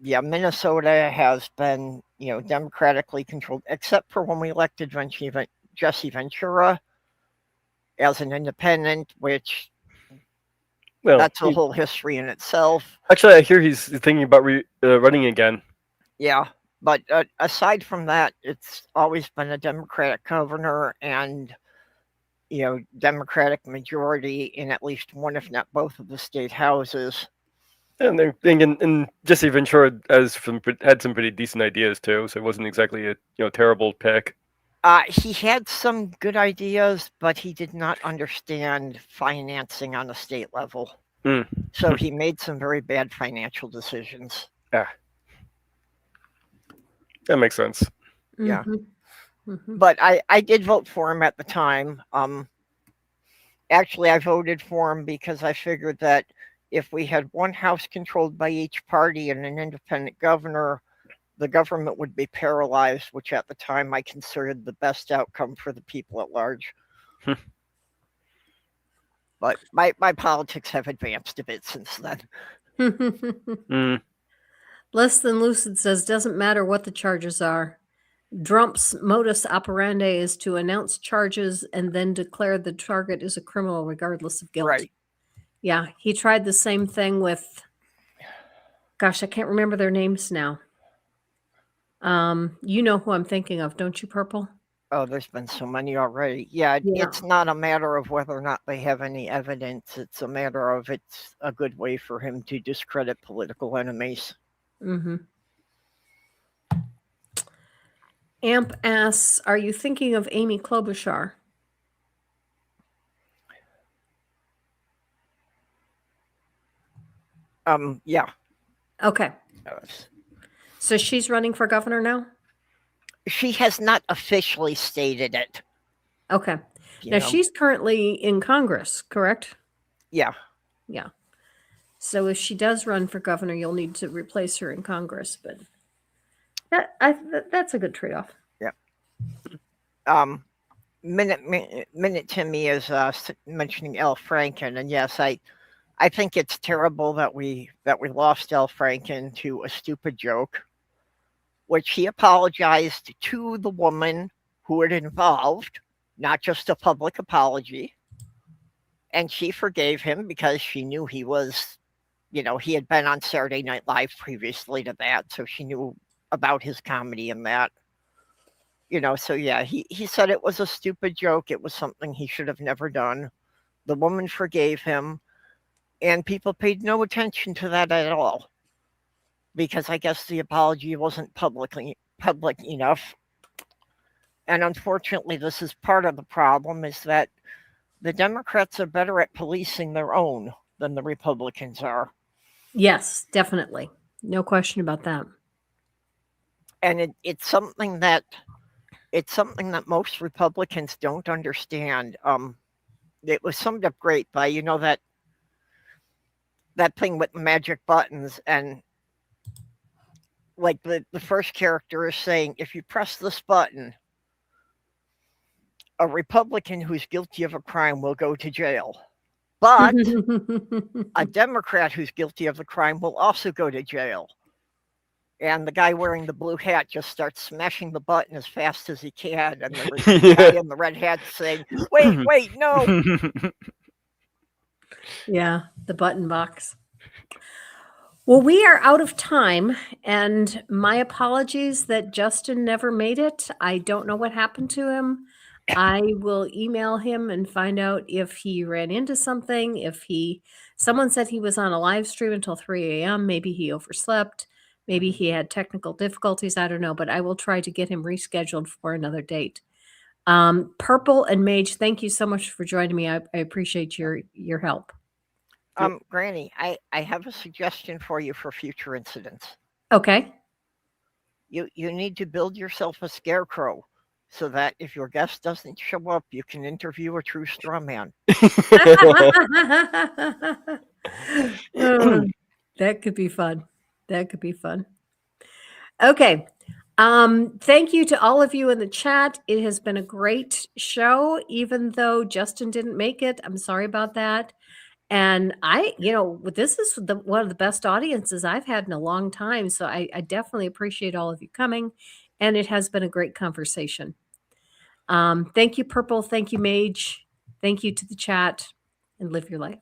Minnesota has been, democratically controlled, except for when we elected Jesse Ventura as an independent, which that's a whole history in itself. Actually, I hear he's thinking about running again. Yeah, but aside from that, it's always been a Democratic governor and, Democratic majority in at least one, if not both, of the state houses. And they're thinking, and Jesse Ventura had some pretty decent ideas too, so it wasn't exactly a terrible pick. He had some good ideas, but he did not understand financing on a state level. So he made some very bad financial decisions. That makes sense. Yeah. But I did vote for him at the time. Actually, I voted for him because I figured that if we had one house controlled by each party and an independent governor, the government would be paralyzed, which at the time I considered the best outcome for the people at large. But my politics have advanced a bit since then. Less Than Lucid says, doesn't matter what the charges are. Trump's modus operandi is to announce charges and then declare the target is a criminal regardless of guilt. Right. Yeah, he tried the same thing with, gosh, I can't remember their names now. You know who I'm thinking of, don't you, Purple? Oh, there's been so many already. Yeah, it's not a matter of whether or not they have any evidence. It's a matter of it's a good way for him to discredit political enemies. Mm-hmm. Amp asks, are you thinking of Amy Klobuchar? Yeah. Okay. So she's running for governor now? She has not officially stated it. Okay. Now she's currently in Congress, correct? Yeah. Yeah. So if she does run for governor, you'll need to replace her in Congress, but that's a good trade-off. Yeah. Minute Timmy is mentioning Al Franken, and yes, I think it's terrible that we lost Al Franken to a stupid joke, which he apologized to the woman who it involved, not just a public apology. And she forgave him because she knew he was, he had been on Saturday Night Live previously to that, so she knew about his comedy and that. So yeah, he said it was a stupid joke. It was something he should have never done. The woman forgave him, and people paid no attention to that at all because I guess the apology wasn't public enough. And unfortunately, this is part of the problem, is that the Democrats are better at policing their own than the Republicans are. Yes, definitely. No question about that. And it's something that most Republicans don't understand. It was summed up great by that thing with the magic buttons, and like the first character is saying, if you press this button, a Republican who's guilty of a crime will go to jail. But a Democrat who's guilty of the crime will also go to jail. And the guy wearing the blue hat just starts smashing the button as fast as he can. And the guy in the red hat saying, wait, no. Yeah, the button box. Well, we are out of time, and my apologies that Justin never made it. I don't know what happened to him. I will email him and find out if he ran into something. Someone said he was on a live stream until 3 a.m. Maybe he overslept. Maybe he had technical difficulties. I don't know, but I will try to get him rescheduled for another date. Purple and Mage, thank you so much for joining me. I appreciate your help. Granny, I have a suggestion for you for future incidents. Okay. You need to build yourself a scarecrow so that if your guest doesn't show up, you can interview a true straw man. That could be fun. Okay. Thank you to all of you in the chat. It has been a great show, even though Justin didn't make it. I'm sorry about that. And this is one of the best audiences I've had in a long time. So I definitely appreciate all of you coming. And it has been a great conversation. Thank you, Purple. Thank you, Mage. Thank you to the chat, and live your life.